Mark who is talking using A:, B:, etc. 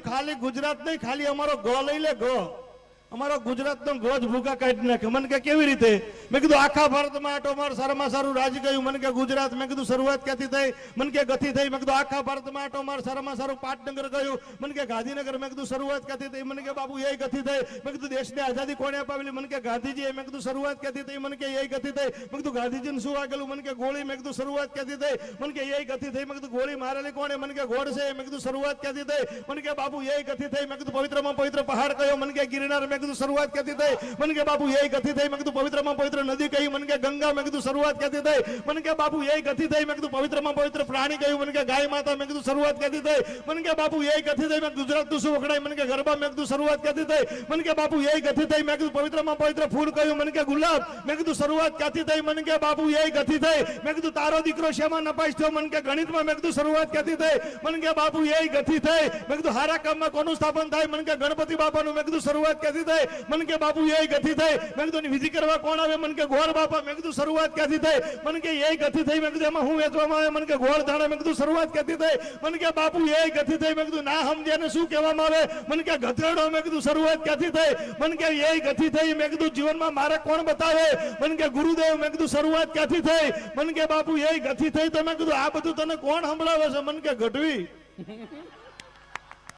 A: खाली गुजरात नहीं खाली अमारो गो लई ले गो अमारो गुजरात नो गो ज भूखा काढी नाखे मन के केवी रीते मैं कीधुं आखा भारत में आटो मार सारामां सारुं राज्य गयुं मन के गुजरात मैं कीधुं शरूआत क्यांथी थई मन के गति थई मैं कीधुं आखा भारत में आटो मार सारामां सारुं पाटनगर गयुं मन के गांधीनगर मैं कीधुं शरूआत क्यांथी थई मन के बाबू यही गति थई मैं कीधुं देशने आजादी कोणे अपावेली मन के गांधीजीए मैं कीधुं शरूआत क्यांथी थई मन के यही गति थई मैं कीधुं गांधीजीने शुं वागेलुं मन के गोळी मैं कीधुं शरूआत क्यांथी थई मन के यही गति थई मैं कीधुं गोळी मारेली कोणे मन के गोडसे मैं कीधुं शरूआत क्यांथी थई मन के बाबू यही गति थई मैं कीधुं पवित्रमां पवित्र पहाड़ कयो मन के गिरनार मैं कीधुं शरूआत क्यांथी थई मन के बाबू यही गति थई मैं कीधुं पवित्रमां पवित्र नदी कही मन के गंगा मैं कीधुं शरूआत क्यांथी थई मन के बाबू यही गति थई मैं कीधुं पवित्रमां पवित्र प्राणी कह्युं मन के गाय माता मैं कीधुं शरूआत क्यांथी थई मन के बाबू यही गति थई मैं गुजरात नुं शुं वखणाय मन के गरबा मैं कीधुं शरूआत क्यांथी थई मन के बाबू यही गति थई मैं कीधुं पवित्रमां पवित्र फूल कह्युं मन के गुलाब मैं कीधुं शरूआत क्यांथी थई मन के बाबू यही गति थई मैं कीधुं तारो दीकरो शेमां नपास थयो मन के गणित में मैं कीधुं शरूआत क्यांथी थई मन के बाबू यही गति थई मैं कीधुं हारा काम में कोनुं स्थापन थाय मन के गणपति बापानुं मैं कीधुं शरूआत क्यांथी थई मन के बाबू यही गति थई मैं कीधुं विधि करवा कोण आवे मन के गोर बापा मैं कीधुं शरूआत क्यांथी थई मन के यही गति थई मैं कीधुं एमां हुं वेचवामां आवे मन के गोळ धाणा मैं कीधुं शरूआत क्यांथी थई मन के बापू यही गति थई मैं कीधुं ना समजे ने शुं कहेवामां आवे मन के गधेडो मैं कीधुं शरूआत क्यांथी थई मन के यही गति थई मैं कीधुं जीवन में मारे कोण बतावे मन के गुरुदेव मैं कीधुं शरूआत क्यांथी थई मन के बापू यही गति थई तो मैं कीधुं आ बधुं तने कोण संभळावे छे मन के गढवी